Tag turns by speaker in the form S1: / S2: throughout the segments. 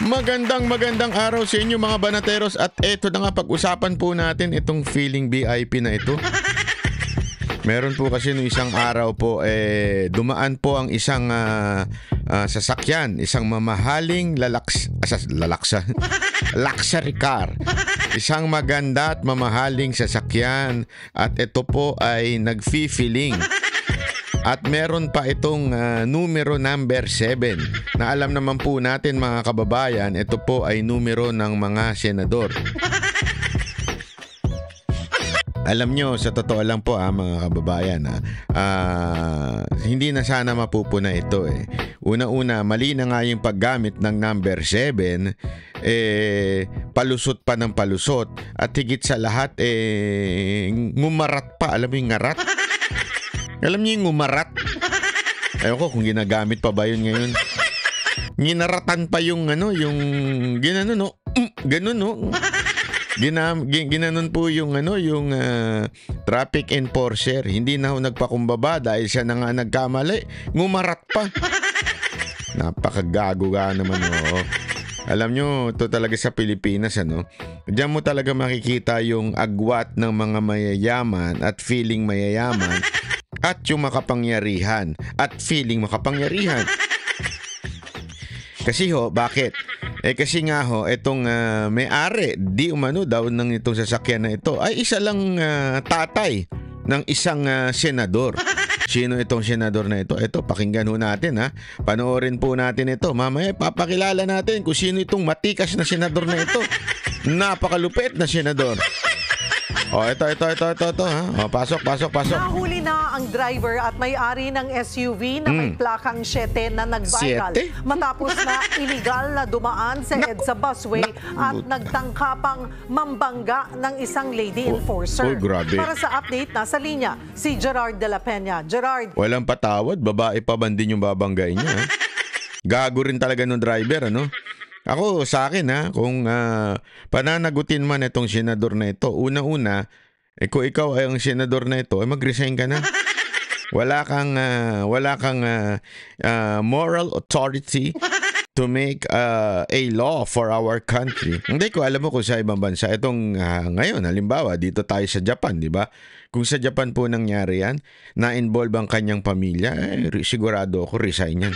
S1: Magandang araw sa inyo mga banateros at eto na nga pag-usapan po natin itong feeling VIP na ito. Meron po kasi nung isang araw po dumaan po ang isang sasakyan, isang mamahaling luxury car. Isang maganda at mamahaling sasakyan at ito po ay nag-filling. At meron pa itong numero number 7 na alam naman po natin mga kababayan, ito po ay numero ng mga senador. Alam nyo, sa totoo lang po mga kababayan, hindi na sana mapupuna ito eh. Una-una, mali na nga yung paggamit ng number 7, palusot pa ng palusot. At higit sa lahat, ngumarat pa. Alam mo yung ngarat? Alam niyo yung ngumarat? Ayaw ko kung ginagamit pa ba yun ngayon. Nginaratan pa yung yung ginanon no. Ganun no. Ginanon po yung yung traffic enforcer. Hindi na ho nagpakumbaba dahil siya na nga nagkamali. Ngumarat pa. Napakagago ka naman Alam nyo, ito talaga sa Pilipinas, Diyan mo talaga makikita yung agwat ng mga mayayaman at feeling mayayaman at yung makapangyarihan at feeling makapangyarihan. Kasi bakit? Kasi nga itong may-ari, di umano daw ng itong sasakyan na ito ay isa lang tatay ng isang senador. Sino itong senador na ito? Ito, pakinggan ho natin Panoorin po natin ito. Mamaya papakilala natin kung sino itong matikas na senador na ito. Napakalupit na senador. Ito pasok.
S2: Nahuli na ang driver at may-ari ng SUV na may plakang 7 na nag-viral matapos na illegal na dumaan sa EDSA busway at nagtangkapang mambangga ng isang lady enforcer.
S1: Grabe.
S2: Para sa update, nasa linya si Gerard de la Peña. Gerard.
S1: Walang patawad, babae pa ba din yung babanggain niya? Gago rin talaga ng driver, Ako, sa akin kung pananagutin man itong senador na ito, una-una, kung ikaw ay ang senador na ito, mag-resign ka na. Wala kang moral authority to make a law for our country. Hindi ko alam mo kung sa ibang bansa. Itong ngayon, halimbawa, dito tayo sa Japan, di ba? Kung sa Japan po nangyari yan, na-involve ang kanyang pamilya, sigurado ako resign yan.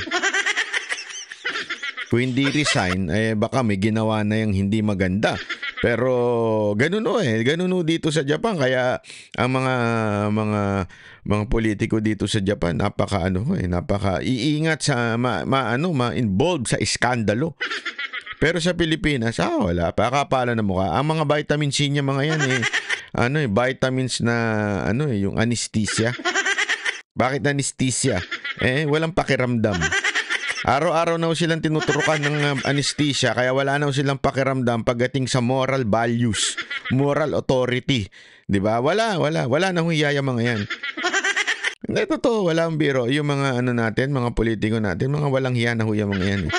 S1: Kung hindi resign, baka may ginawa na yung hindi maganda. Pero ganun dito sa Japan. Kaya ang mga politiko dito sa Japan, napaka iingat sa ma-involve sa iskandalo. Pero sa Pilipinas, wala. Pakapala na mukha. Ang mga vitamin C niya mga yan vitamins na yung anesthesia. Bakit anesthesia? Walang pakiramdam. Araw-araw na silang tinuturukan ng anesthesia kaya wala na silang pakiramdam pagdating sa moral values, moral authority. 'Di ba? Wala na huyaya mga 'yan. Hindi totoo, wala ang biro. Yung mga natin, mga politiko natin, mga walang hiya na huya mga 'yan.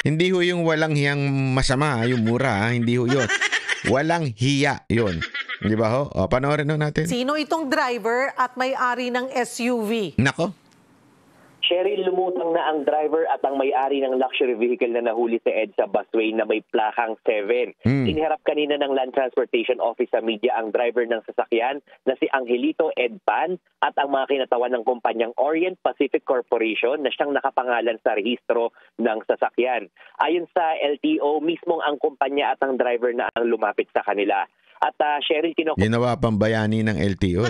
S1: Hindi ho yung walang hiyang masama, yung mura, hindi ho 'yon. Walang hiya 'yon. 'Di ba ho? Panoorin natin.
S2: Sino itong driver at may-ari ng SUV?
S1: Nako.
S3: Cheryl, lumutang na ang driver at ang may-ari ng luxury vehicle na nahuli sa EDSA busway na may plakang 7. Iniharap kanina ng Land Transportation Office sa media ang driver ng sasakyan na si Angelito Edpan at ang mga kinatawan ng kumpanyang Orient Pacific Corporation na siyang nakapangalan sa rehistro ng sasakyan. Ayon sa LTO, mismong ang kumpanya at ang driver na ang lumapit sa kanila. At Cheryl,
S1: ginawa pang bayani ng LTO.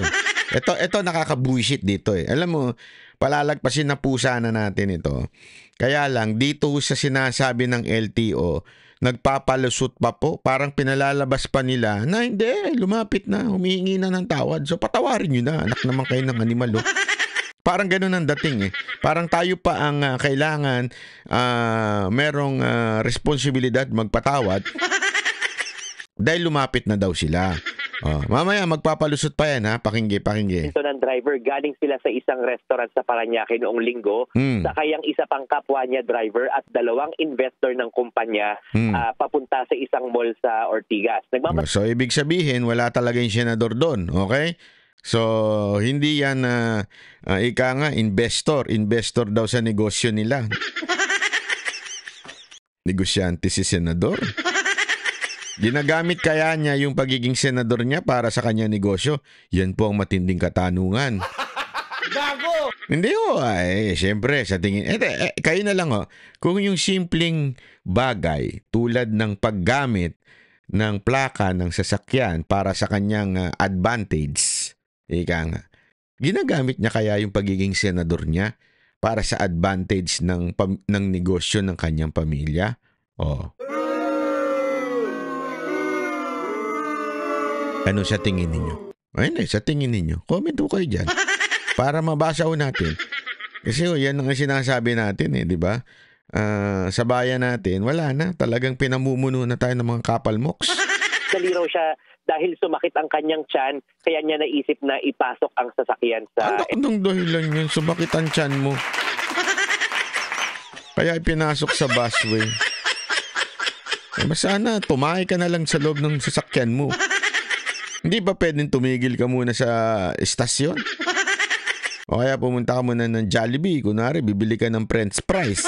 S1: Ito nakakabuisit dito Alam mo, palalagpasin na pusa na natin ito. Kaya lang, dito sa sinasabi ng LTO, nagpapalusot pa po, parang pinalalabas pa nila na hindi, lumapit na, humihingi na ng tawad. So patawarin nyo na, anak naman kayo ng animal. Parang ganun ang dating Parang tayo pa ang kailangan merong responsibilidad magpatawad dahil lumapit na daw sila. Mamaya magpapalusot pa yan pakinggi.
S3: Ito ng driver, galing sila sa isang restaurant sa Parañaque noong linggo. Sakay ang isa pang kapwa niya driver at 2 investor ng kumpanya papunta sa isang mall sa Ortigas.
S1: So ibig sabihin wala talaga yung senador doon, okay? So hindi yan ika nga investor daw sa negosyo nila. negosyante si senador. Ginagamit kaya niya yung pagiging senador niya para sa kanya negosyo? Yan po ang matinding katanungan.
S4: Gago!
S1: Hindi ho, syempre sa tingin, kayo na lang kung yung simpleng bagay tulad ng paggamit ng plaka ng sasakyan para sa kanyang advantage, ika nga, ginagamit niya kaya yung pagiging senador niya para sa advantage ng negosyo ng kanyang pamilya? Ano sa tingin ninyo? Ayun sa tingin ninyo. Comment po kayo dyan. Para mabasa ho natin. Kasi yan ang sinasabi natin di ba? Sa bayan natin, wala na. Talagang pinamumuno na tayo ng mga kapalmoks.
S3: Dali raw siya dahil sumakit ang kanyang tiyan, kaya niya naisip na ipasok ang sasakyan sa...
S1: Anong dahilan yun? Sumakit ang tiyan mo. Kaya ipinasok sa busway. Sana tumahay ka na lang sa loob ng sasakyan mo. Hindi ba pwedeng tumigil ka muna sa estasyon? O kaya pumunta ka muna ng Jollibee. Kunwari, bibili ka ng French fries.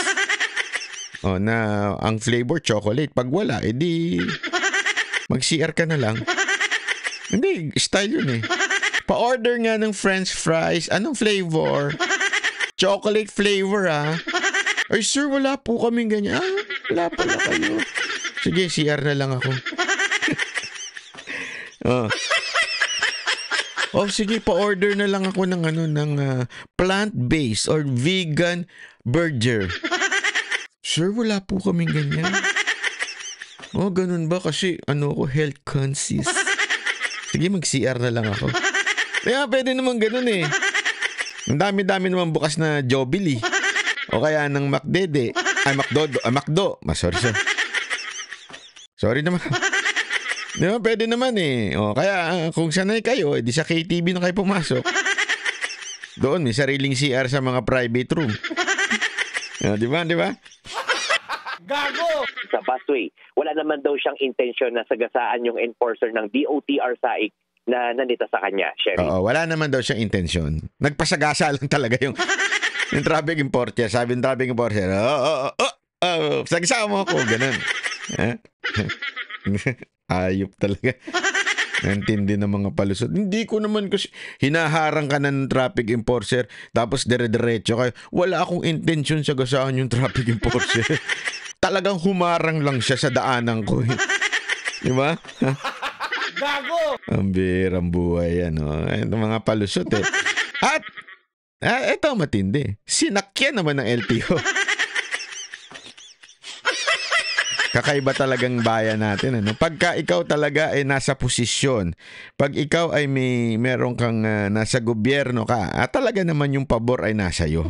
S1: Na ang flavor chocolate. Pag wala, edi mag-CR ka na lang. Hindi, style yun Pa-order nga ng French fries. Anong flavor? Chocolate flavor Ay sir, wala po kaming ganyan. Wala pala kayo. Sige, CR na lang ako. Sige, pa-order na lang ako ng plant-based or vegan burger. Sir, wala po kaming ganyan. Ganun ba? Kasi health conscious. Sige, mag-CR na lang ako. Kaya pwede naman ganun Ang dami-dami naman bukas na Jollibee. O kaya ng McDede. Macdo. Sorry naman. Di ba, pwede naman kaya kung sanay kayo, di sa KTV na kayo pumasok. Doon, may sariling CR sa mga private room. Di ba?
S4: Gago!
S3: Sa busway, wala naman daw siyang intensyon na sagasaan yung enforcer ng DOTR SAIC na nandito sa kanya, Sherry.
S1: Oo, wala naman daw siyang intensyon. Nagpasagasa lang talaga yung traffic enforcer. Sabi ng traffic enforcer, sagasa mo ako, ganun. Ayop talaga. Nantindi ng mga palusot. Hindi ko naman kasi hinaharang ka na ng traffic enforcer tapos dire-diretso kayo. Wala akong intensyon sa gasaan yung traffic enforcer. Talagang humarang lang siya sa daanan ko. Di ba?
S4: Gago!
S1: Ang birang buhay Ito mga palusot At ito matindi. Sinakyan naman ng LTO. Kakaiba talagang bayan natin. Pagka ikaw talaga ay nasa posisyon, pag ikaw ay meron kang nasa gobyerno ka, talaga naman yung pabor ay nasa iyo.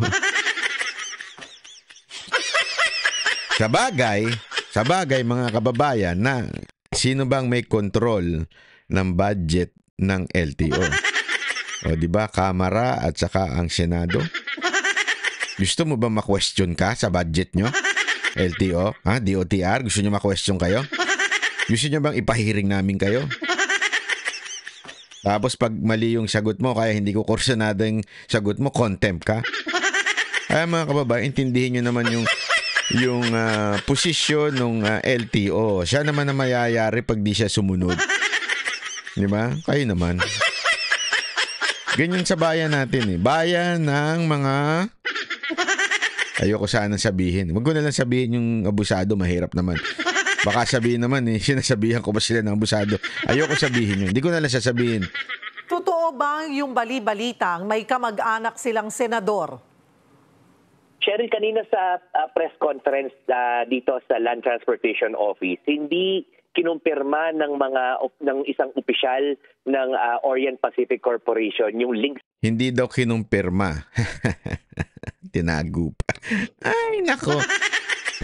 S1: Sa bagay mga kababayan na sino bang may control ng budget ng LTO? Di ba? Kamara at saka ang Senado. Gusto mo ba ma-question ka sa budget nyo? LTO? DOTR? Gusto nyo ma-question kayo? Gusto nyo bang ipahiring namin kayo? Tapos pag mali yung sagot mo, kaya hindi ko kursunado yung sagot mo, contempt ka? Kaya mga kababayan, intindihin nyo naman yung posisyon ng LTO. Siya naman na mayayari pag di siya sumunod. Di ba? Kayo naman. Ganyan sa bayan natin Bayan ng mga... Ayoko sana sabihin. Huwag ko na lang sabihin yung abusado, mahirap naman. Baka sabihin naman sinasabihan ko ba sila ng abusado? Ayoko sabihin yun. Hindi ko na lang sasabihin.
S2: Totoo ba yung bali-balitang may kamag-anak silang senador?
S3: Cheryl, kanina sa press conference dito sa Land Transportation Office, hindi kinumpirma ng isang opisyal ng Orient Pacific Corporation yung links.
S1: Hindi daw kinumpirma. Tinago pa. Ay, nako.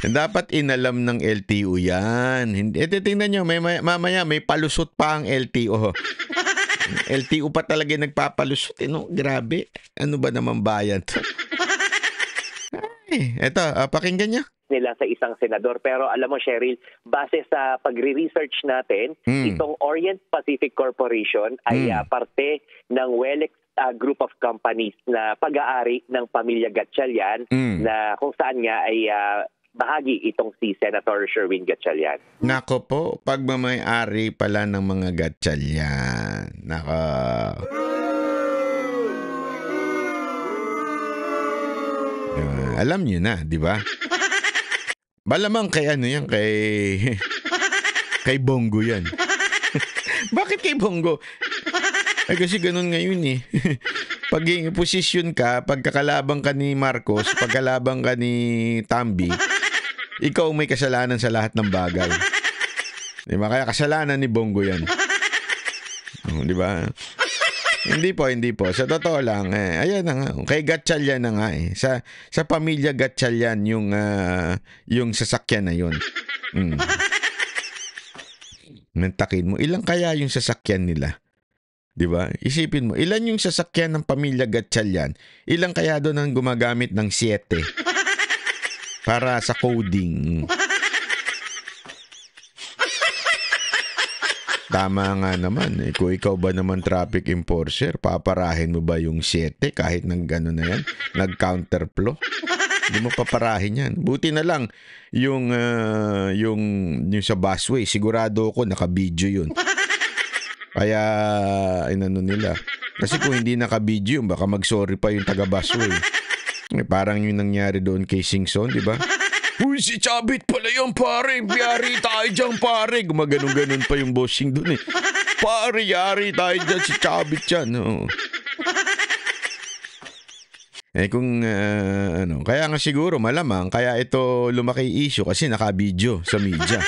S1: Dapat inalam ng LTO yan. Tingnan nyo, mamaya may palusot pa ang LTO. LTO pa talaga nagpapalusot. Grabe. Ano ba naman bayan to? Ay, eto, pakinggan nyo.
S3: Nila sa isang senador. Pero alam mo, Cheryl, base sa pagre-research natin, itong Orient Pacific Corporation ay parte ng WELEX group of companies na pag-aari ng pamilya Gatchalian na kung saan nga ay bahagi itong si Senator Sherwin Gatchalian.
S1: Nako po, pagmamay-ari pala ng mga Gatchalian. Nako. Alam niyo na, di ba? Malamang kay ano yan, kay Bongo yan. Bakit kay Bongo? Ay kasi ganun ngayon eh. Pag posisyon ka, pagkakalabang ka ni Marcos, pagkalabang ka ni Tambi, ikaw may kasalanan sa lahat ng bagay. Di ba? Kaya kasalanan ni Bongo yan. Di ba? Hindi po. Sa totoo lang, ayan na nga. Kay Gatchalian na nga eh. Sa pamilya Gatchalian yung sasakyan na yun. Nantakin mo, ilang kaya yung sasakyan nila? 'Di ba? Isipin mo, ilan yung sasakyan ng pamilya Gatchalian? Ilang kaya doon ang gumagamit ng 7 para sa coding? Tama nga naman. Kung ikaw ba naman traffic enforcer, paparahin mo ba yung 7 kahit nang gano'n na yan? Nag-counterflow? Hindi mo paparahin yan. Buti na lang yung sa busway, sigurado ko naka-video yun. Kaya inano nila. Kasi kung hindi naka-video yun, baka mag-sorry pa yung taga-busway. Parang yung nangyari doon kay Singson, di ba? Uy, si Chabit pala yung pare. Yari tayo dyan, pare. Gumaganon-ganon pa yung bossing doon eh. Pare, yari tayo dyan. Si Chabit yan. Oh. Kung kaya nga siguro malamang kaya ito lumaki issue kasi naka-video sa media.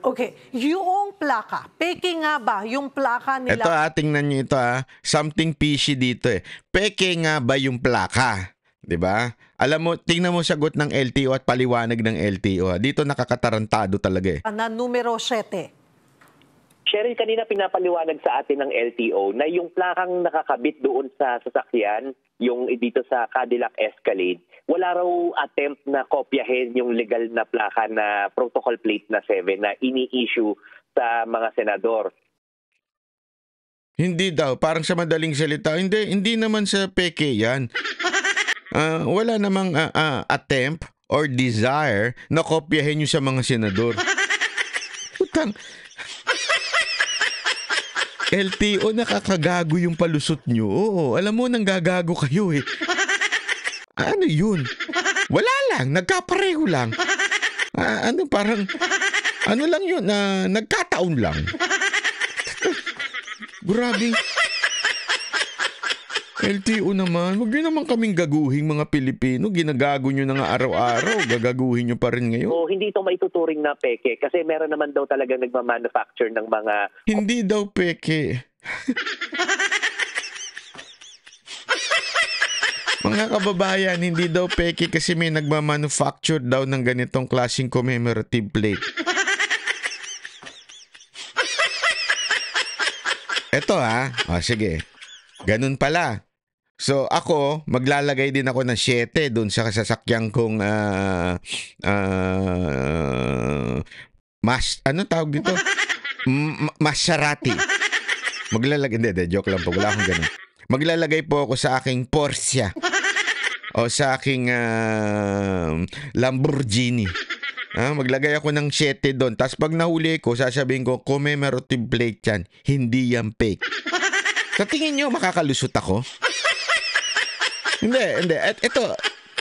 S2: Okay, yung plaka, peke nga ba yung plaka nila?
S1: Ito tingnan niyo ito something fishy dito eh. Peke nga ba yung plaka? 'Di ba? Alam mo, tingnan mo sagot ng LTO at paliwanag ng LTO. Dito nakakatarantado talaga eh.
S2: Na numero 7.
S3: Cheryl, kanina pinapaliwanag sa atin ng LTO na yung plakang nakakabit doon sa sasakyan, yung dito sa Cadillac Escalade, wala raw attempt na kopyahin yung legal na plaka na protocol plate na 7 na ini-issue sa mga senador.
S1: Hindi daw, parang sa madaling salita, hindi naman sa peke yan. Wala namang attempt or desire na kopyahin yung sa mga senador. Putang. LTO, nakakagago yung palusot nyo. Oo, alam mo, nanggagago kayo eh. Ano yun? Wala lang, nagkapareho lang. Ano lang yun, nagkataon lang. Grabe. LTO naman, huwag nyo naman kaming gaguhin mga Pilipino. Ginagago nyo na nga araw-araw. Gagaguhin nyo pa rin ngayon.
S3: O hindi ito maituturing na peke kasi meron naman daw talagang nagmamanufacture ng mga...
S1: Hindi daw peke. Mga kababayan, hindi daw peke kasi may nagmamanufacture daw ng ganitong klaseng commemorative plate. Eto sige. Ganun pala. So ako, maglalagay din ako ng 7 doon sa sasakyan kong anong tawag dito? Maserati. Maglalagay, hindi, joke lang po, wala akong ganun. Maglalagay po ako sa aking Porsche o sa aking Lamborghini. Maglagay ako ng 7 doon. Tapos pag nahuli ko, sasabihin ko, commemorative plate yan. Hindi yan fake. Sa tingin nyo, makakalusot ako? Hindi. Ito,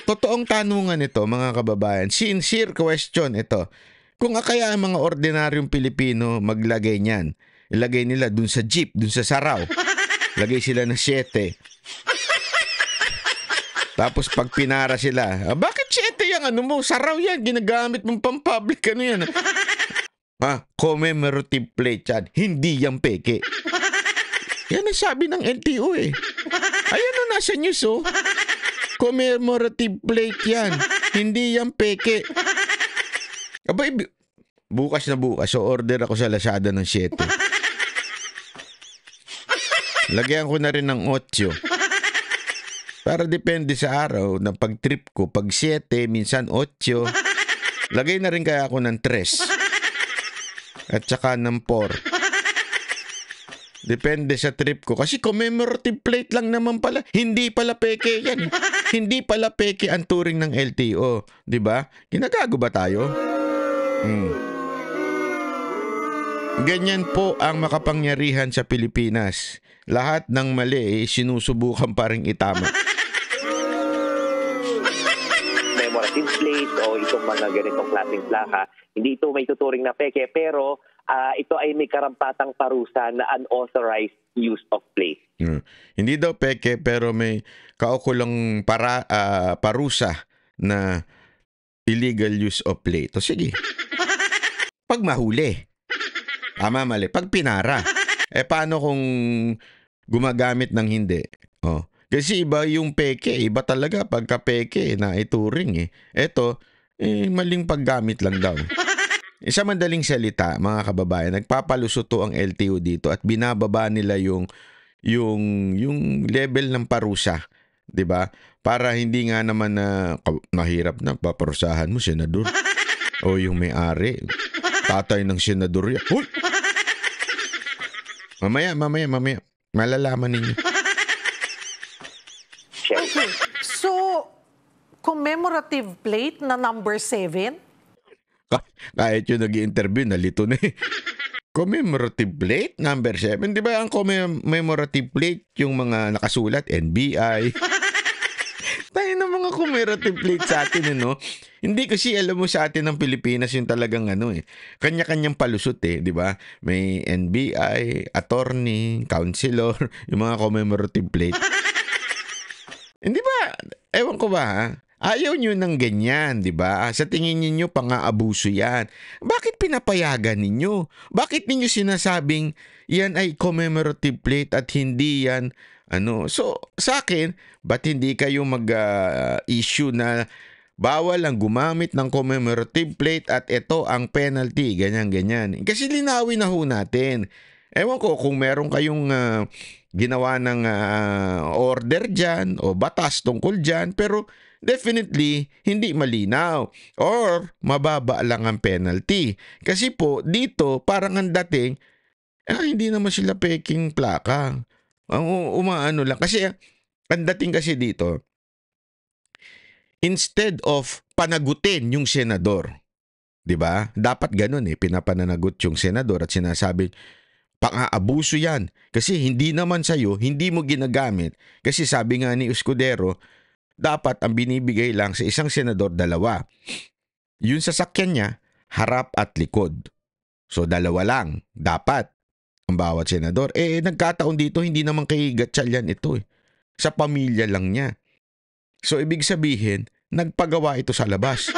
S1: totoong tanungan ito, mga kababayan. Sincere question ito. Kung kaya ang mga ordinaryong Pilipino maglagay niyan, ilagay nila dun sa jeep, dun sa saraw. Lagay sila ng 7. Tapos pag pinara sila, bakit 7 yung ano mo? Saraw yan, ginagamit mong pang-public. Ano yan? Commemorative plate yan. Hindi yan peke. Yan ang sabi ng LTO eh. Ayan o, nasa news oh. Commemorative plate yan. Hindi yan peke. Abay, bukas na bukas. So order ako sa Lazada ng 7. Lagyan ko na rin ng 8. Para depende sa araw na pag-trip ko. Pag 7, minsan 8. Lagay na rin kaya ako ng 3. At saka ng 4. Depende sa trip ko. Kasi commemorative plate lang naman pala. Hindi pala peke yan. hindi pala peke ang turing ng LTO, 'di ba? Ginagago ba tayo? Ganyan po ang makapangyarihan sa Pilipinas. Lahat ng mali sinusubukan pa ring itama.
S3: Commemorative plate o itong mga ganitong klaseng plaka, hindi ito may tuturing na peke, pero ito ay may karampatang parusa na unauthorized use of plate.
S1: Hindi daw peke pero may kaukulang parusa na illegal use of plate. O sige. Pag mahuli. Tama, mali. Pag pinara. Paano kung gumagamit ng hindi? Kasi iba yung peke. Iba talaga pagka peke na ituring. Ito, maling paggamit lang daw. Sa madaling salita, mga kababayan, nagpapalusuto ang LTO dito at binababa nila yung level ng parusa, 'di ba? Para hindi nga naman na mahirap na paparusahan mo senador o yung may-ari, tatay ng senador yan. Hoy! Mamaya malalaman ninyo.
S2: Okay. So, commemorative plate na number 7?
S1: Kahit yung nag-i-interview, nalito na Commemorative plate number 7. Di ba ang commemorative plate yung mga nakasulat, NBI? Tayo ng mga commemorative plate sa atin, no? Hindi kasi alam mo sa atin ng Pilipinas yung talagang kanya-kanyang palusot di ba? May NBI, attorney, counselor, yung mga commemorative plate. Hindi ba? Ewan ko ba, ayaw nyo ng ganyan, di ba? Sa tingin niyo pang-aabuso yan. Bakit pinapayagan ninyo? Bakit ninyo sinasabing yan ay commemorative plate at hindi yan So, sa akin, ba't hindi kayo mag-issue na bawal ang gumamit ng commemorative plate at ito ang penalty, ganyan-ganyan. Kasi linawin na ho natin. Ewan ko kung meron kayong ginawa ng order dyan o batas tungkol dyan, pero definitely hindi malinaw or mababa lang ang penalty. Kasi po dito parang ang dating hindi naman sila peking plaka. Ang umaano lang. Kasi ang dating kasi dito, instead of panagutin yung senador, di ba? Dapat ganun pinapananagot yung senador at sinasabi, pang-aabuso yan. Kasi hindi naman sa'yo, hindi mo ginagamit. Kasi sabi nga ni Escudero, dapat ang binibigay lang sa isang senador 2. Yung sasakyan niya, harap at likod. So 2 lang, dapat ang bawat senador. Nagkataon dito, hindi naman kay Gatchalian ito Sa pamilya lang niya. So ibig sabihin, nagpagawa ito sa labas.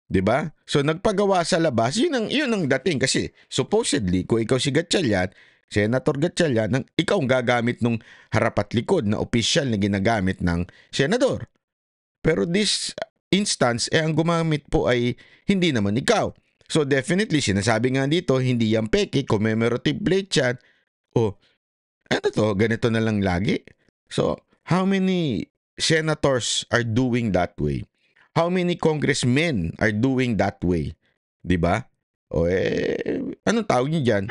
S1: 'Di ba? So nagpagawa sa labas, yun ang dating kasi supposedly kung ikaw si Gatchalian, Senator Gatchalian, ikaw ang gagamit nung harap at likod na opisyal na ginagamit ng senador. Pero this instance ang gumamit po ay hindi naman ikaw. So definitely sinasabi nga dito, hindi yan peke, commemorative plate yan. Ganito na lang lagi. So how many senators are doing that way? How many congressmen are doing that way? 'Di ba? Anong tawag niyo diyan?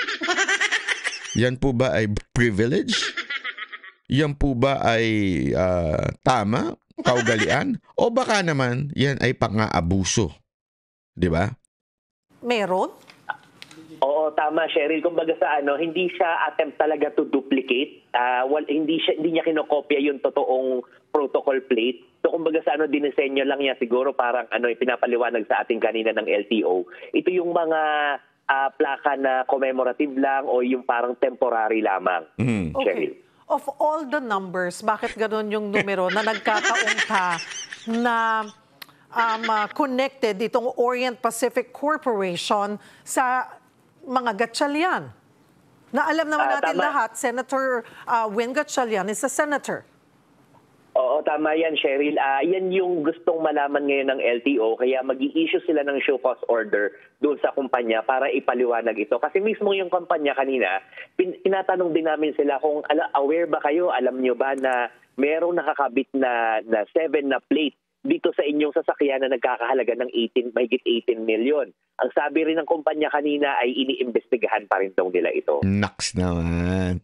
S1: Yan po ba ay privilege? Yan po ba ay tama, kaugalian? O baka naman yan ay pang-aabuso? 'Di ba?
S2: Meron?
S3: Oo, tama, Cheryl. Kumbaga sa hindi siya attempt talaga to duplicate. Hindi niya kinokopya yung totoong protocol plate. So kumbaga sa dinisenyo lang niya siguro parang pinapaliwanag sa ating kanina ng LTO. Ito yung mga plaka na commemorative lang o yung parang temporary lamang. Cheryl.
S2: Okay. Of all the numbers, bakit ganun yung numero na nagkataon ka na connected itong Orient Pacific Corporation sa mga Gatchalian? Na alam naman natin lahat, Senator Win Gatchalian is a senator.
S3: Oo, tama yan, Cheryl. Yan yung gustong malaman ngayon ng LTO, kaya mag-i-issue sila ng show cause order doon sa kumpanya para ipaliwanag ito. Kasi mismo yung kumpanya kanina, tinatanong din namin sila kung aware ba kayo, alam nyo ba na merong nakakabit na 7 na plate dito sa inyong sasakyan na nagkakahalaga ng mahigit 18 million. Ang sabi rin ng kumpanya kanina ay iniimbestigahan pa rin daw nila ito.
S1: Naks naman.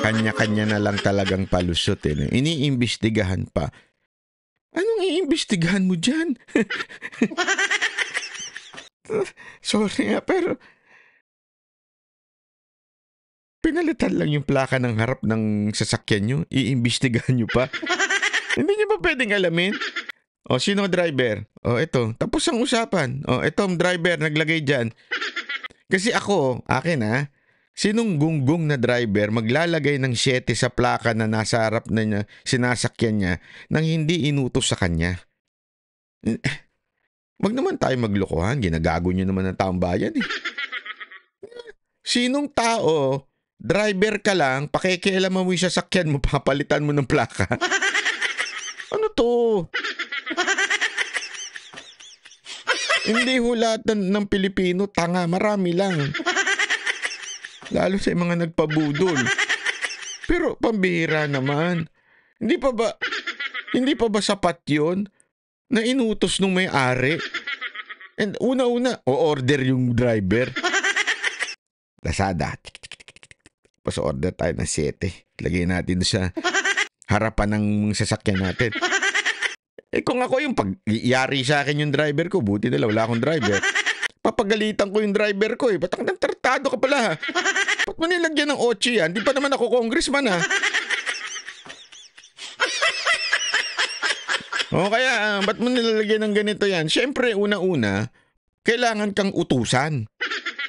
S1: Kanya-kanya na lang talagang palusot eh. Iniimbestigahan pa. Anong iimbestigahan mo dyan? Sorry nga, pero pinalitan lang yung plaka ng harap ng sasakyan nyo. Iimbestigahan nyo pa. Hindi nyo ba pwedeng alamin? O, sino driver? O, ito. Tapos ang usapan. O, ito ang driver, naglagay dyan. Kasi ako, akin ha, sinong gunggong na driver maglalagay ng 7 sa plaka na nasa harap na niya, sinasakyan niya, nang hindi inutos sa kanya? Wag naman tayo maglokohan. Ginagago nyo naman ang taong bayan eh. Sinong tao, driver ka lang, pakikialaman mo yung sasakyan mo, papalitan mo ng plaka? Ano to? Hindi ho lahat ng Pilipino tanga, marami lang. Lalo sa mga nagpabudol. Pero pambihira naman. Hindi pa ba sapat 'yon na inutos nung may-ari? And una-una, o-order yung driver. Lazada. Pas-order tayo ng 7. Lagay natin sa harapan ng sasakyan natin. Kung ako yung pag-yari sa akin yung driver ko, buti nila wala akong driver. Papagalitan ko yung driver ko eh. Ba't ang tartado ka pala ha? Ba't mo nilagyan ng 8 yan? Di pa naman ako congressman ha? O kaya, ba't mo nilalagyan ng ganito yan? Siyempre, una-una, kailangan kang utusan.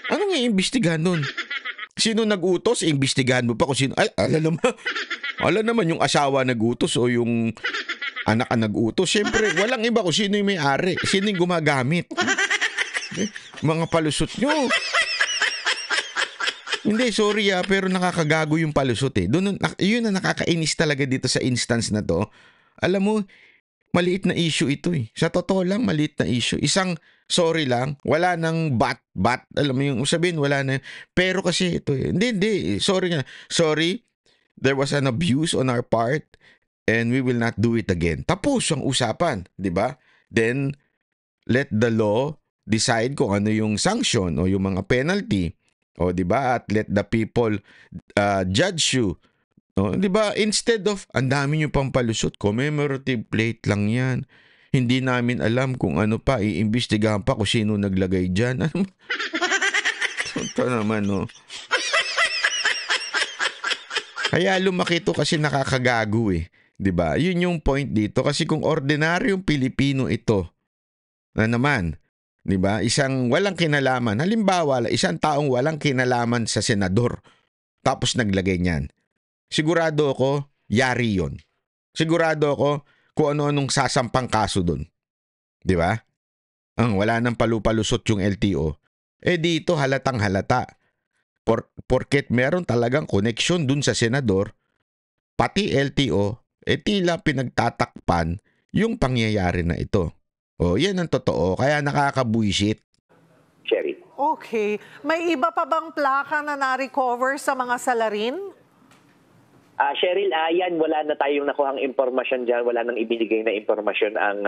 S1: Anong iimbestigahan nun? Sino nag-utos? Iimbestigahan mo pa kung sino. Ay, alam naman yung asawa nag-utos o yung anak ang nag-utos. Siyempre, walang iba kung sino yung may-ari. Sino yung gumagamit. Mga palusot nyo. Hindi, sorry pero nakakagago yung palusot eh. Yun na nakakainis talaga dito sa instance na to. Alam mo, maliit na issue ito eh. Sa totoo lang, maliit na issue. Isang sorry lang, wala nang bat. Alam mo yung sabihin, wala na. Pero kasi ito eh. Hindi. Sorry, there was an abuse on our part and we will not do it again. Tapos ang usapan, di ba? Then, let the law decide kung ano yung sanction o yung mga penalty. O di ba? At let the people judge you. O, di ba? Instead of, ang dami nyo pang palusot, commemorative plate lang yan. Hindi namin alam kung ano pa, iimbestigahan pa kung sino naglagay dyan. Ito naman, no? Kaya lumaki to kasi nakakagago eh. 'Di ba? Yun yung point dito kasi kung ordinaryong Pilipino ito na naman, 'di ba? Isang walang kinalaman. Halimbawa, isang taong walang kinalaman sa senador tapos naglagay niyan. Sigurado ako, yari 'yon. Sigurado ako kung ano-anong sasampang kaso doon. 'Di ba? Wala nang palupalusot yung LTO. Dito halatang halata. Porket meron talagang connection dun sa senador, pati LTO, tila pinagtatakpan yung pangyayari na ito. Yan ang totoo. Kaya nakakabuisit.
S3: Sherry.
S2: Okay. May iba pa bang plaka na na-recover sa mga salarin?
S3: Cheryl, yan, wala na tayong nakuhang impormasyon dyan. Wala nang ibinigay na impormasyon ang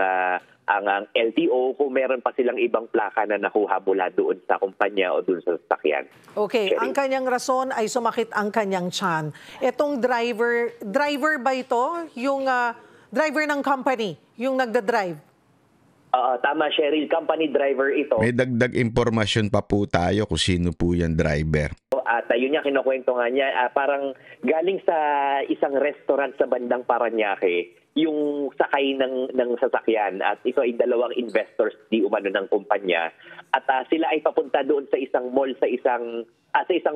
S3: LTO kung meron pa silang ibang plaka na nakuha mula doon sa kumpanya o doon sa sasakyan.
S2: Okay,
S3: Cheryl.
S2: ang kanyang rason ay sumakit ang kanyang tiyan. Itong driver ba ito? Yung driver ng company, yung nagda-drive?
S3: Tama, Cheryl. Company driver ito.
S1: May dagdag impormasyon pa po tayo kung sino po yan driver.
S3: At yun niya, kinukwento nga niya, parang galing sa isang restaurant sa bandang Parañaque, yung sakay ng sasakyan. At ito ay dalawang investors di umano ng kumpanya. At sila ay papunta doon sa isang mall, sa isang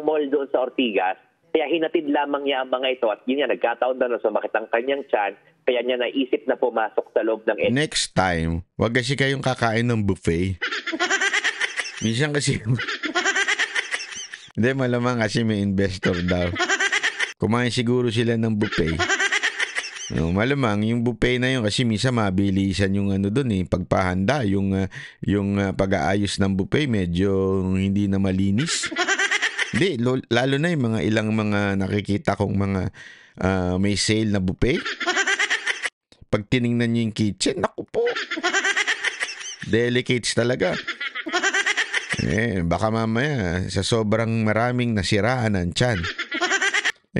S3: mall doon sa Ortigas. Kaya hinatid lamang niya ang mga ito. At yun niya, nagkataon na sumakit ang kanyang tiyan. Kaya niya naisip na pumasok sa loob ng
S1: Next time, wag kasi kayong kakain ng buffet. Minsan kasi... Hindi, malamang kasi may investor daw. Kumain siguro sila ng buffet. Malamang, yung buffet na yun kasi minsan mabilisan yung doon pagpahanda, yung pag-aayos ng buffet medyo hindi na malinis. Hindi, lalo na yung ilang mga nakikita kong mga may sale na buffet. Pag tiningnan nyo yung kitchen, naku po. Delicates talaga. Baka mamaya sa sobrang maraming nasiraan ng tiyan.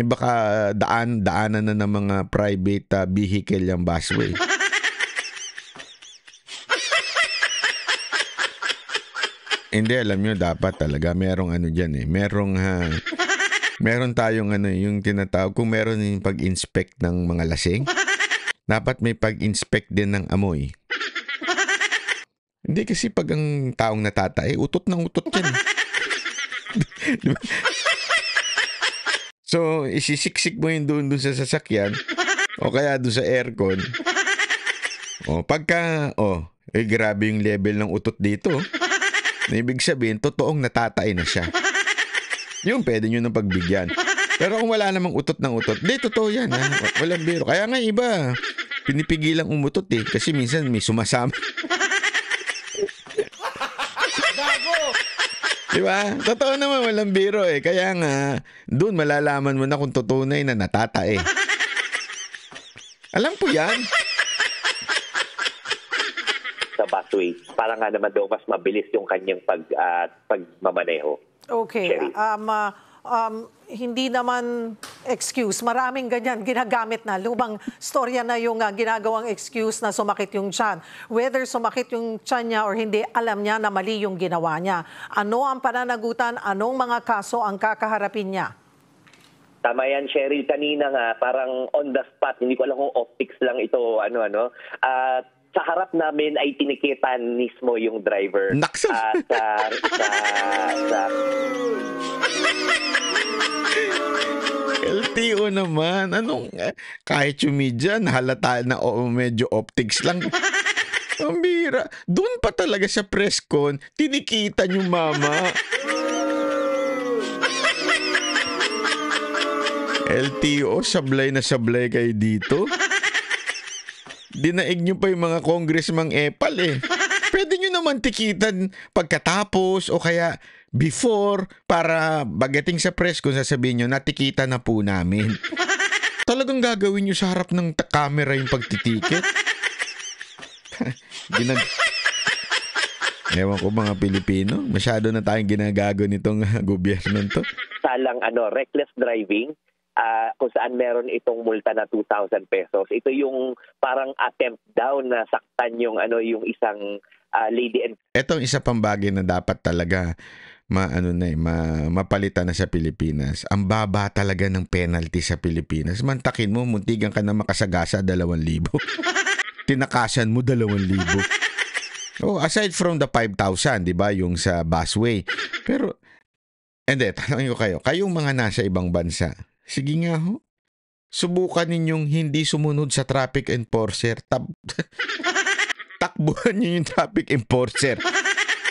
S1: baka daanan na ng mga private vehicle yung busway. Hindi, alam nyo, dapat talaga merong ano dyan eh. Meron tayong ano, yung tinatawag, kung meron yung pag-inspect ng mga lasing, dapat may pag-inspect din ng amoy. Hindi kasi pag ang taong natatay, utot ng utot yan. Diba? So, isisiksik mo yun doon sa sasakyan o kaya doon sa aircon. Grabe yung level ng utot dito. Ibig sabihin, totoong natatay na siya. Yung pwede nyo nang pagbigyan. Pero kung wala namang utot ng utot, di, totoo yan. Ha? Walang biro. Kaya nga iba, pinipigilang umutot eh. Kasi minsan may sumasama. Diba? Totoo naman, walang biro eh. Kaya nga, doon malalaman mo na kung tunay na natatae. Alam po yan.
S3: Sa busway, parang nga naman daw mas mabilis yung kanyang pagmamaneho.
S2: Okay.
S3: Sherry.
S2: Hindi naman excuse. Maraming ganyan ginagamit na. Lumang storya na yung ginagawang excuse na sumakit yung tiyan. Whether sumakit yung tiyan niya or hindi, alam niya na mali yung ginawa niya. Ano ang pananagutan? Anong mga kaso ang kakaharapin niya?
S3: Tama yan, Cheryl. Kanina nga, parang on the spot, hindi ko alam kung optics lang ito, sa harap namin ay tinikitan mismo yung driver.
S1: Naksa! LTO naman. Kahit yung media, nahalata na medyo optics lang. Ang bira. Doon pa talaga sa press con, tinikitan yung mama. LTO, sablay na sablay kayo dito. Dinaig nyo pa yung mga congressmang epal eh. Pwede nyo naman tikitan pagkatapos o kaya before para bagating sa press kung sasabihin nyo, natikita na po namin. Talagang gagawin nyo sa harap ng camera yung pagtitikit? Ewan ko mga Pilipino, masyado na tayong ginagago nitong gobyerno to.
S3: Salang reckless driving. Kung saan meron itong multa na 2,000 pesos. Ito yung parang attempt daw na saktan yung isang lady.
S1: Ito ang isa pang bagay na dapat talaga mapalitan na sa Pilipinas. Ang baba talaga ng penalty sa Pilipinas. Mantakin mo, muntigan ka na makasagasa 2,000. Tinakasan mo 2,000. Aside from the 5,000, di ba, yung sa busway. Pero, tanongin ko kayo, kayong mga nasa ibang bansa, sige nga ho. Subukan ninyong hindi sumunod sa traffic enforcer. Takbuhan nyo yung traffic enforcer.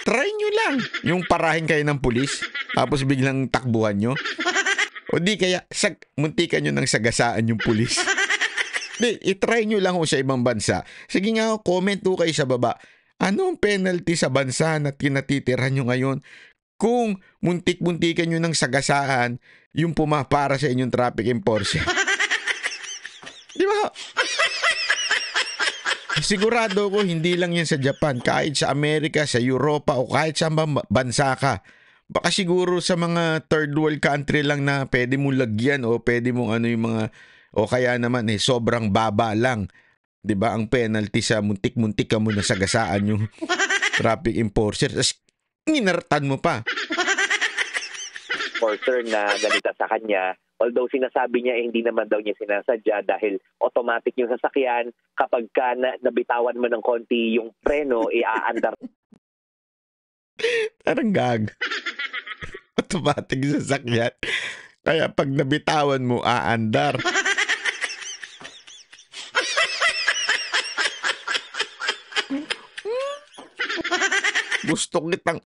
S1: Try nyo lang. Yung parahin kayo ng pulis, tapos biglang takbuhan nyo. O di kaya, muntikan nyo ng sagasaan yung pulis. I-try nyo lang ho sa ibang bansa. Sige nga ho, comment ho kayo sa baba. Ano ang penalty sa bansa na tinatitirahan nyo ngayon? Kung muntik-muntikan nyo ng sagasaan yung pumapara sa inyong traffic enforcer. Di ba? Sigurado ko hindi lang yan sa Japan. Kahit sa Amerika, sa Europa o kahit sa bansa ka. Baka siguro sa mga third world country lang na pwede mo lagyan o pwede mong yung mga o kaya naman sobrang baba lang. 'Di ba ang penalty sa muntik-muntik ka mo na sagasaan yung traffic enforcer. Tapos ninartan mo pa.
S3: Enforcer na ganita sa kanya. Although sinasabi niya hindi naman daw niya sinasadya dahil automatic yung sasakyan kapag ka nabitawan mo ng konti yung preno, iaandar.
S1: Parang gag. Automatic yung sasakyan. Kaya pag nabitawan mo, aandar. Gusto kitang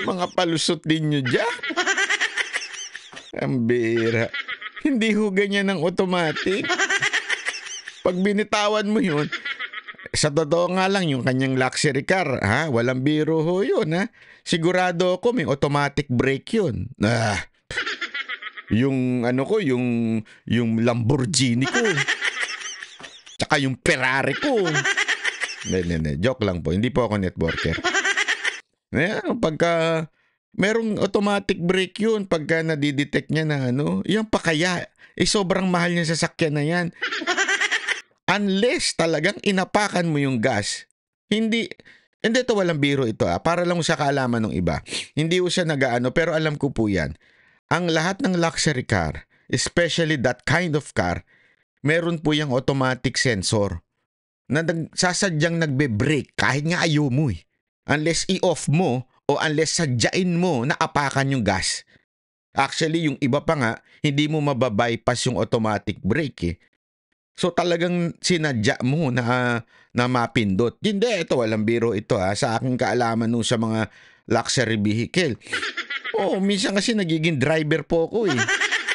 S1: mga palusot din nyo dyan. Ang bira. Hindi ho ganyan ng automatic. Pag binitawan mo yun, sa totoo nga lang yung kanyang luxury car, walang biro ho yun, Sigurado ako may automatic brake yun. Yung yung Lamborghini ko. Tsaka yung Ferrari ko. Hindi. Joke lang po. Hindi po ako networker. Pagka merong automatic brake yun pagka nadidetect niya na yung pakaya, sobrang mahal niya sa sasakyan na yan. Unless talagang inapakan mo yung gas, hindi ito walang biro ito para lang sa kaalaman ng iba. Hindi ko siya nagaano pero alam ko po yan. Ang lahat ng luxury car, especially that kind of car, meron po yung automatic sensor na sasadyang nagbe-brake kahit nga ayaw mo Unless i-off mo o unless sadyain mo na apakan yung gas. Actually, yung iba pa nga, hindi mo mababypass yung automatic brake So talagang sinadya mo na mapindot. Hindi, ito walang biro ito sa aking kaalaman nung sa mga luxury vehicle. Minsan kasi nagiging driver po ako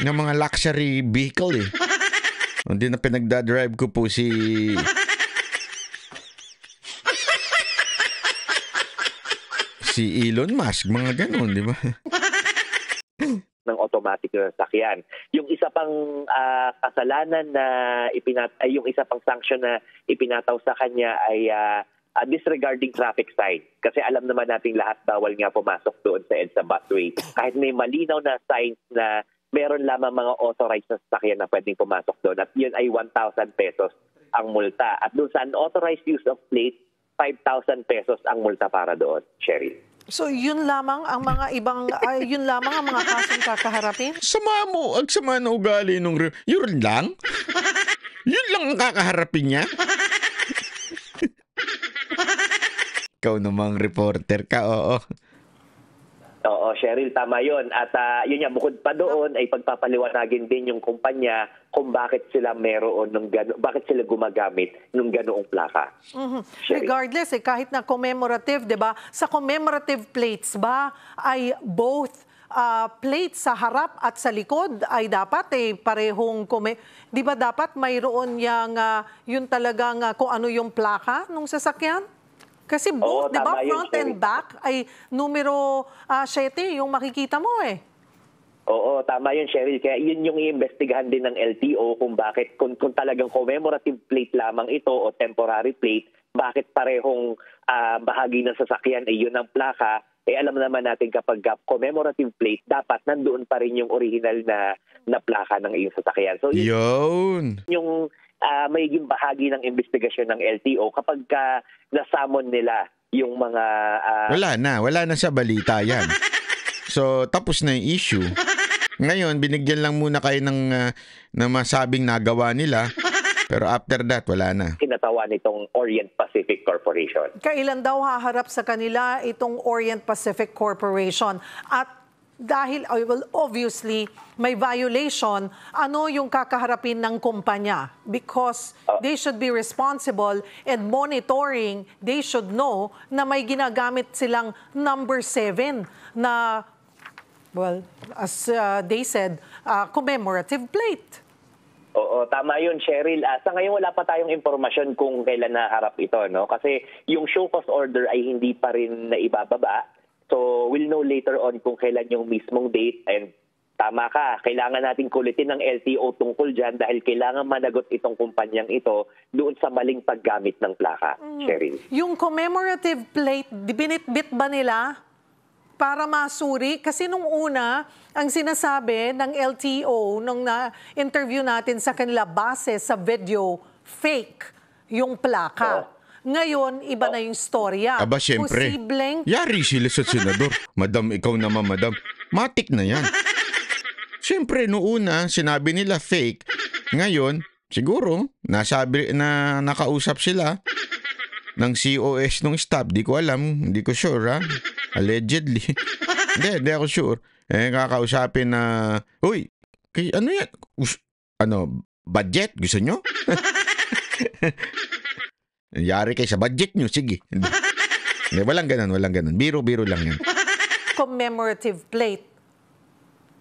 S1: ng mga luxury vehicle Hindi na pinagdadrive ko po si Elon Musk, mga ganon, di ba?
S3: Ng automatic na sasakyan. Yung isa pang kasalanan na yung isa pang sanction na ipinataw sa kanya ay disregarding traffic sign. Kasi alam naman nating lahat bawal nga pumasok doon sa EDSA busway. Kahit may malinaw na signs na meron lamang mga authorized na sasakyan na pwedeng pumasok doon. At yun ay 1,000 pesos ang multa. At doon sa unauthorized use of plate, 5,000 pesos ang multa para doon, Sherry.
S2: So yun lamang ang mga ibang yun lamang ang mga kasong kakaharapin?
S1: Sama mo, ang sama na ugali nung yun lang? Yun lang ang kakaharapin niya? Ikaw namang reporter ka, oo.
S3: Oo, Cheryl, tama yun. At yun nga, bukod pa doon ay pagpapaliwanagin din yung kumpanya kung bakit sila meron bakit sila gumagamit ng ganoong plaka.
S2: Regardless, kahit na commemorative, di ba? Sa commemorative plates ba ay both plates sa harap at sa likod ay dapat parehong di ba dapat mayroon yung talagang kung ano yung plaka ng sasakyan? Kasi both, di ba, front and back ay numero 7 yung makikita mo
S3: Oo, tama yun, Cheryl. Kaya yun yung iimbestigahan din ng LTO kung bakit, kung talagang commemorative plate lamang ito o temporary plate, bakit parehong bahagi ng sasakyan ay yun ang plaka. Alam naman natin kapag commemorative plate, dapat nandoon pa rin yung original na plaka ng iyong sasakyan. So,
S1: yun.
S3: Yung magiging bahagi ng investigasyon ng LTO kapag nasamon nila yung mga...
S1: Wala na sa balita yan. So, tapos na yung issue. Ngayon, binigyan lang muna kayo ng masabing nagawa nila. Pero after that, wala na.
S3: Kinatawa nitong Orient Pacific Corporation.
S2: Kailan daw haharap sa kanila itong Orient Pacific Corporation? At dahil, obviously, may violation, ano yung kakaharapin ng kumpanya? Because they should be responsible and monitoring, they should know na may ginagamit silang number 7 na, as they said, commemorative plate.
S3: Oo, tama yun, Cheryl. Sa ngayon, wala pa tayong impormasyon kung kailan naharap ito, no? Kasi yung show cause order ay hindi pa rin naibababa. So, we'll know later on kung kailan yung mismong date. And tama ka, kailangan natin kulitin ng LTO tungkol dyan dahil kailangan managot itong kumpanyang ito doon sa maling paggamit ng plaka, Cheryl.
S2: Yung commemorative plate, binitbit ba nila para masuri? Kasi nung una, ang sinasabi ng LTO, nung na-interview natin sa kanila base sa video, fake yung plaka. Ngayon, iba na yung storya.
S1: Aba, syempre. Yari sila sa senador. Madam, ikaw naman, madam. Matik na yan. Syempre, noong una, sinabi nila fake. Ngayon, siguro, nakausap sila ng COS ng staff. Di ko alam. Hindi ko sure, Allegedly. Hindi ako sure. Kakausapin na, uy, ano yan? Budget? Gusto nyo? Yari kayo sa budget nyo, sige. Walang ganun. Biro-biro lang yan.
S2: Commemorative plate.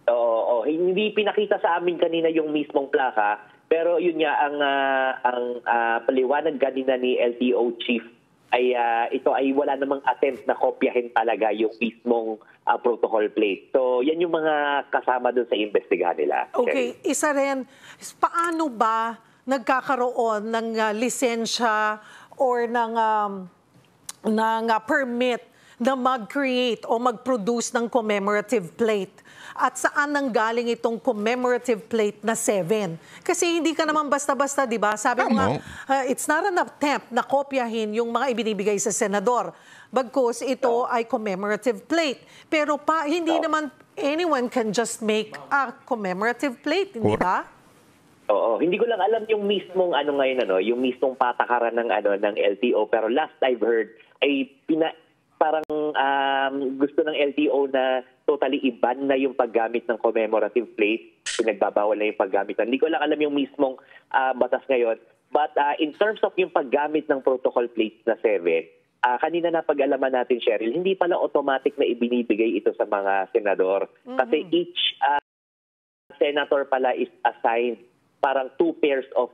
S3: Oo, hindi pinakita sa amin kanina yung mismong plaka, pero yun nga, ang paliwanag kanina ni LTO chief ay ito ay wala namang attempt na kopyahin talaga yung mismong protocol plate. So, yan yung mga kasama doon sa investigahan nila.
S2: Okay, isa rin, paano ba nagkakaroon ng lisensya or ng permit na mag-create o mag-produce ng commemorative plate? At saan nanggaling itong commemorative plate na 7? Kasi hindi ka naman basta-basta, di ba? Sabi mo nga, it's not an attempt na kopyahin yung mga ibinibigay sa senador. Bagkus ito ay commemorative plate. Pero hindi naman anyone can just make a commemorative plate, hindi ba?
S3: Oo, hindi ko lang alam yung mismong yung mismong patakaran ng LTO, pero last I've heard ay parang gusto ng LTO na totally i-ban na yung paggamit ng commemorative plate. Pinagbabawal na yung paggamit. Hindi ko lang alam yung mismong batas ngayon. But in terms of yung paggamit ng protocol plates na 7, kanina na pag-alaman natin, Cheryl, hindi pala automatic na ibinibigay ito sa mga senador. Kasi each senator pala is assigned parang 2 pairs of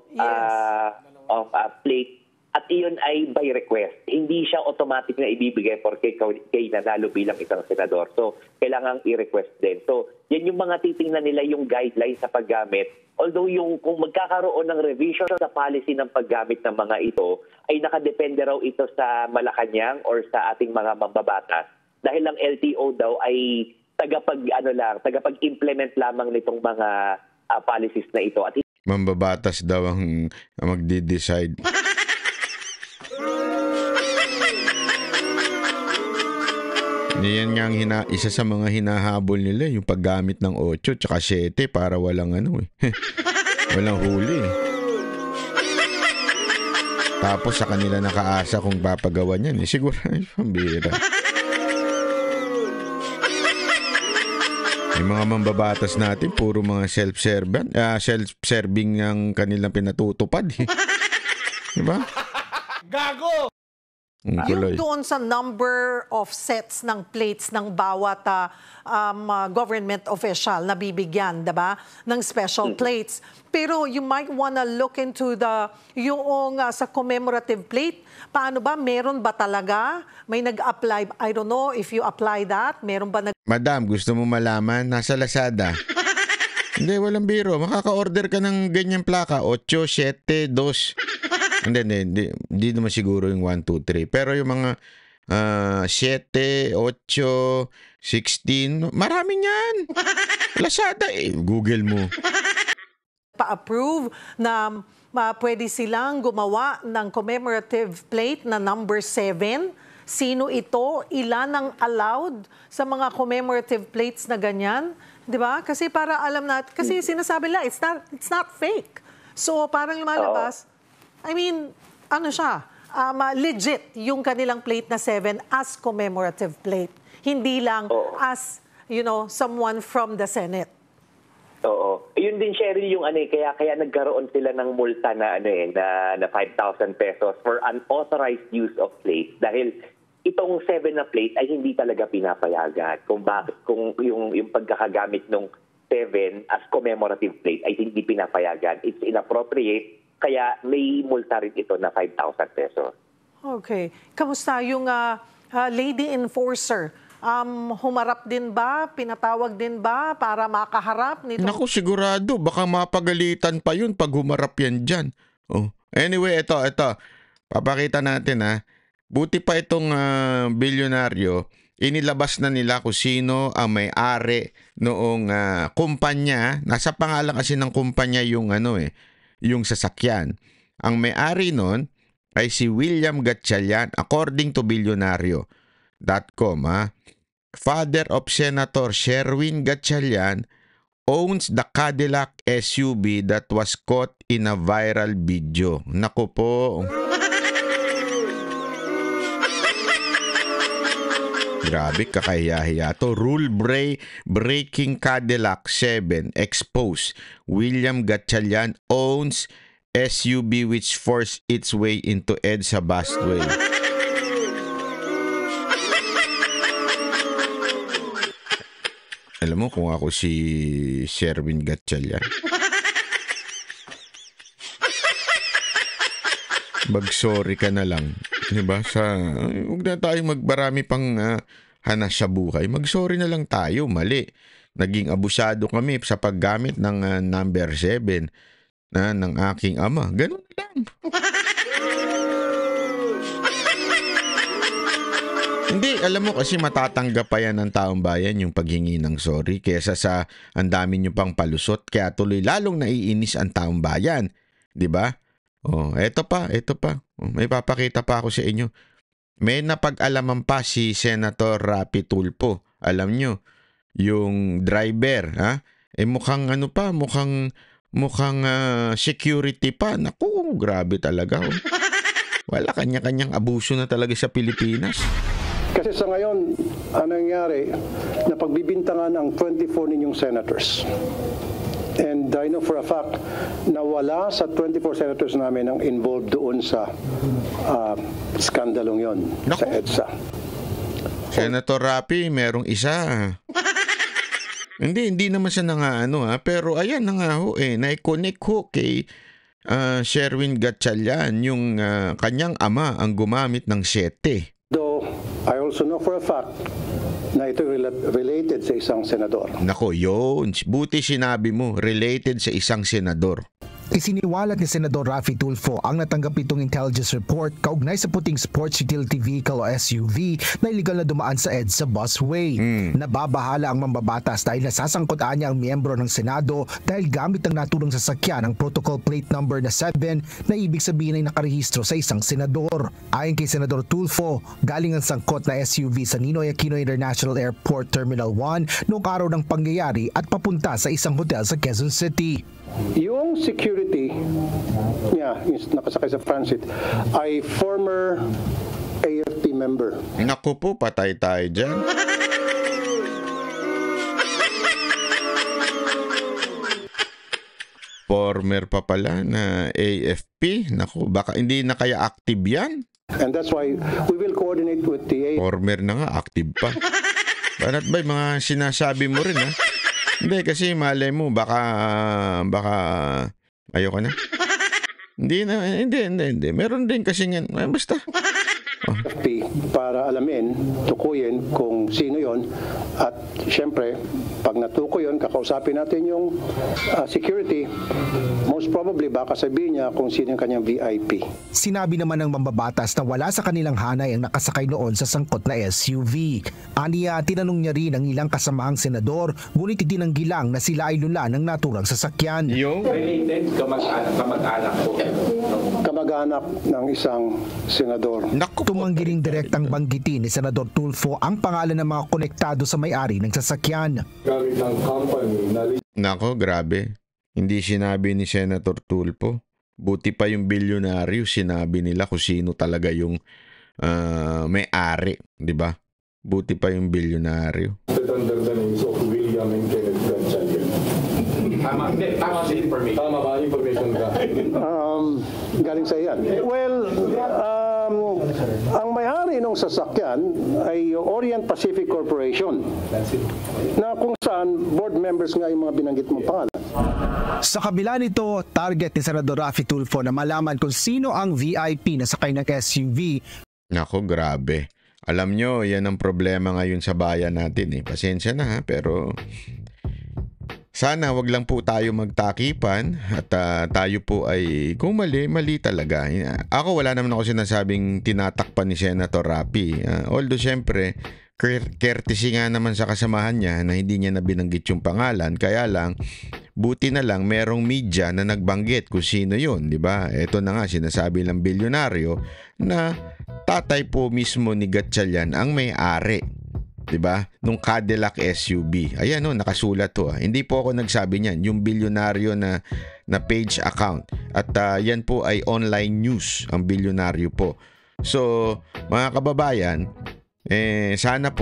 S3: plate. At iyon ay by request. Hindi siya automatic na ibibigay porque kay nanalo bilang isang senador. So, kailangang i-request din. So, yan yung mga titingnan nila yung guidelines sa paggamit. Although kung magkakaroon ng revision sa policy ng paggamit ng mga ito, ay nakadepende raw ito sa Malacanang or sa ating mga mambabatas. Dahil ang LTO daw ay tagapag-implement lamang nitong mga policies na ito. At
S1: mambabatas daw ang magdi-decide. Yan nga ang isa sa mga hinahabol nila, yung paggamit ng 8 tsaka 7 para walang walang huli. Tapos sa kanila nakaasa kung papagawa niyan. Siguro, pambira. Yung mga mambabatas natin, puro mga self-serving ang kanilang pinatutupad. Diba?
S4: Gago!
S2: Yung doon sa number of sets ng plates ng bawat government official na bibigyan, diba? Ng special plates. Pero you might wanna look into yung sa commemorative plate. Paano ba? Meron ba talaga? May nag-apply? I don't know if you apply that. Meron ba
S1: Madam, gusto mo malaman? Nasa Lazada. Hindi, walang biro. Makaka-order ka ng ganyang plaka. 8, 7, 2. Hindi naman siguro yung 1, 2, 3. Pero yung mga 7, 8, 16, marami niyan. Lazada Google mo.
S2: Pa-approve na pwede silang gumawa ng commemorative plate na number 7. Sino ito? Ilan ang allowed sa mga commemorative plates na ganyan? 'Di ba? Kasi para alam natin, kasi sinasabi nila it's not fake. So parang lumalabas, I mean, legit yung kanilang plate na 7 as commemorative plate. Hindi lang as, someone from the Senate.
S3: Oo. Yun din, Cheryl, yung kaya nagkaroon sila ng multa na 5,000 pesos for unauthorized use of plate dahil itong 7 na plate ay hindi talaga pinapayagan. Kung yung pagkakagamit ng 7 as commemorative plate ay hindi pinapayagan. It's inappropriate. Kaya may multa rin ito na 5,000 pesos.
S2: Okay. Kamusta yung lady enforcer? Humarap din ba? Pinatawag din ba para makaharap nito?
S1: Naku, sigurado. Baka mapagalitan pa yun pag humarap yan dyan. Anyway, ito. Papakita natin Buti pa itong bilyonaryo. Inilabas na nila kung sino ang may-ari noong kumpanya. Nasa pangalan kasi ng kumpanya yung yung sasakyan. Ang may-ari nun ay si William Gatchalian according to Bilyonaryo.com. Father of Senator Sherwin Gatchalian owns the Cadillac SUV that was caught in a viral video. Naku po. Grabe, kakahiya-hiya to. Rule breaking Cadillac 7 exposed. William Gatchalian owns SUV which forced its way into EDSA busway. Alam mo kung ako si Sherwin Gatchalian, mag-sorry ka na lang. Diba? Huwag na tayong magbarami pang hanas sa buhay. Mag-sorry na lang tayo. Mali. Naging abusado kami sa paggamit ng number 7 ng aking ama. Ganun lang. Hindi, alam mo kasi matatanggap pa yan ng taong bayan yung paghingi ng sorry kesa sa ang dami nyo pang palusot. Kaya tuloy lalong naiinis ang taong bayan. 'Di ba? Oh, eto pa. Oh, may papakita pa ako sa inyo. May napag-alaman pa si Senator Rapi Tulfo. Alam nyo, yung driver, mukhang security pa. Naku, grabe talaga. Oh. Wala, kanya-kanyang abuso na talaga sa Pilipinas.
S5: Kasi sa ngayon, ang nangyari, napagbibintangan ang 24 ninyong senators. And I know for a fact na wala sa 24 senators namin ang involved doon sa skandalong yon sa EDSA.
S1: Senator Rapi, merong isa. Hindi naman siya pero ayan na nga ho na-connect ho kay Sherwin Gatchalian, yung kanyang ama ang gumamit ng 7.
S5: Though I also know for a fact na ito related sa isang senador.
S1: Nako, yun. Buti sinabi mo, related sa isang senador.
S6: Isiniwalat ni Senador Rafi Tulfo ang natanggap itong intelligence report kaugnay sa puting sports utility vehicle o SUV na iligal na dumaan sa EDSA busway. Nababahala ang mambabatas dahil nasasangkot-an niya ang miyembro ng Senado dahil gamit ang naturang sasakyan ang protocol plate number na 7 na ibig sabihin ay nakarehistro sa isang senador. Ayon kay Senador Tulfo, galing ang sangkot na SUV sa Ninoy Aquino International Airport Terminal 1 noong araw ng pangyayari at papunta sa isang hotel sa Quezon City.
S5: Yung security niya, yung nakasakay sa transit, ay former AFP member.
S1: Naku po, patay tayo dyan. Former pa pala na AFP. Naku, baka hindi na kaya active yan.
S5: And that's why we will coordinate with the
S1: Former na nga, active pa. Banat ba mga sinasabi mo rin Hindi, kasi malay mo, baka, ayoko na. Hindi. Meron din kasi nga, basta.
S5: AFP para alamin, tukuyin kung sino yon at syempre, pag natukoy yon, kakausapin natin yung security. Most probably, baka sabihin niya kung sino yung kanyang VIP.
S6: Sinabi naman ng mambabatas na wala sa kanilang hanay ang nakasakay noon sa sangkot na SUV. Aniya, tinanong niya rin ang ilang kasamahang senador, ngunit itinanggi lang na sila ay lula ng naturang sasakyan.
S4: Related, kamag-anak po.
S5: Kamag-anak ng isang senador.
S6: Tumanggi ring direktang banggitin ni Senador Tulfo ang pangalan ng mga konektado sa may-ari ng sasakyan.
S4: Gamit ng company.
S1: Nako, grabe. Hindi sinabi ni Senator Tulfo. Buti pa yung bilyonaryo, sinabi nila kung sino talaga yung may-ari, di ba? Buti pa yung bilyonaryo.
S4: Under the names of William and Kenneth Gatchalian. Tama ba information? Tama ba information ka?
S5: Galing sa iyan. Well, ang may-ari ng sasakyan ay Orient Pacific Corporation na kung saan board members nga yung mga binanggit mong pangalan.
S6: Sa kabila nito, target ni Senador Rafi Tulfo na malaman kung sino ang VIP na sakay ng SUV.
S1: Nako, grabe. Alam nyo, yan ang problema ngayon sa bayan natin. Pasensya na pero sana wag lang po tayo magtakipan at tayo po ay kung mali talaga. Ako wala naman ako sinasabing tinatakpan ni Senator Rapi. Although syempre, courtesy nga naman sa kasamahan niya na hindi niya na binanggit yung pangalan. Kaya lang, buti na lang merong media na nagbanggit kung sino yun, di ba? Ito na nga, sinasabi ng bilyonaryo na tatay po mismo ni Gatchalian ang may-ari. Diba? Nung Cadillac SUV. Ayan nakasulat to. Hindi po ako nagsabi niyan. Yung bilyonaryo na page account. At yan po ay online news. Ang bilyonaryo po. So, mga kababayan, sana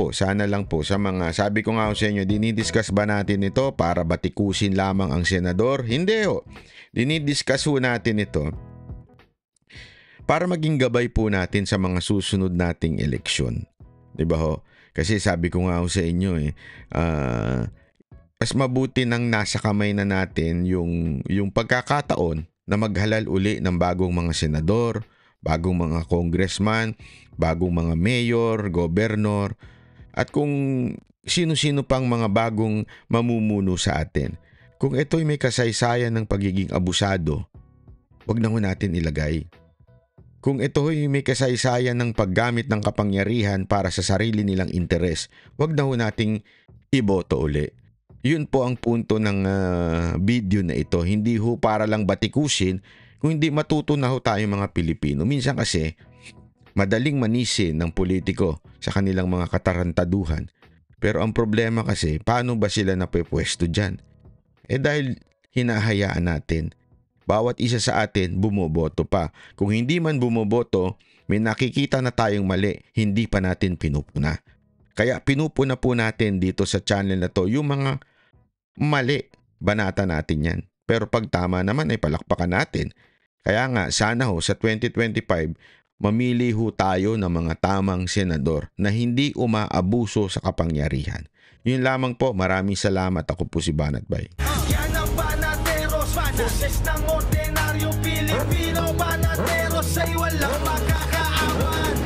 S1: lang po sa mga, sabi ko nga sa inyo, dinidiscuss ba natin ito para batikusin lamang ang senador? Hindi dinidiscuss po natin ito para maging gabay po natin sa mga susunod nating eleksyon. Diba ho? Kasi sabi ko nga sa inyo mas mabuti nang nasa kamay na natin yung pagkakataon na maghalal uli ng bagong mga senador, bagong mga congressman, bagong mga mayor, gobernador, at kung sino-sino pang mga bagong mamumuno sa atin. Kung ito'y may kasaysayan ng pagiging abusado, wag na natin ilagay. Kung ito ay may kasaysayan ng paggamit ng kapangyarihan para sa sarili nilang interes, wag na ho nating iboto uli. Yun po ang punto ng video na ito. Hindi ho para lang batikusin, kung hindi matuto na ho tayo mga Pilipino. Minsan kasi, madaling manisin ng politiko sa kanilang mga katarantaduhan. Pero ang problema kasi, paano ba sila napepwesto dyan? Dahil hinahayaan natin. Bawat isa sa atin bumoboto pa. Kung hindi man bumoboto, may nakikita na tayong mali, hindi pa natin pinupuna. Kaya pinupuna po natin dito sa channel na to yung mga mali. Banata natin yan. Pero pag tama naman ay palakpakan natin. Kaya nga sana ho sa 2025, mamili ho tayo ng mga tamang senador na hindi umaabuso sa kapangyarihan. Yun lamang po. Maraming salamat. Ako po si Banat Bay.
S7: Yan ang Banateros, boses ng ordinaryo Pilipino. Banateros ay walang makakaawan.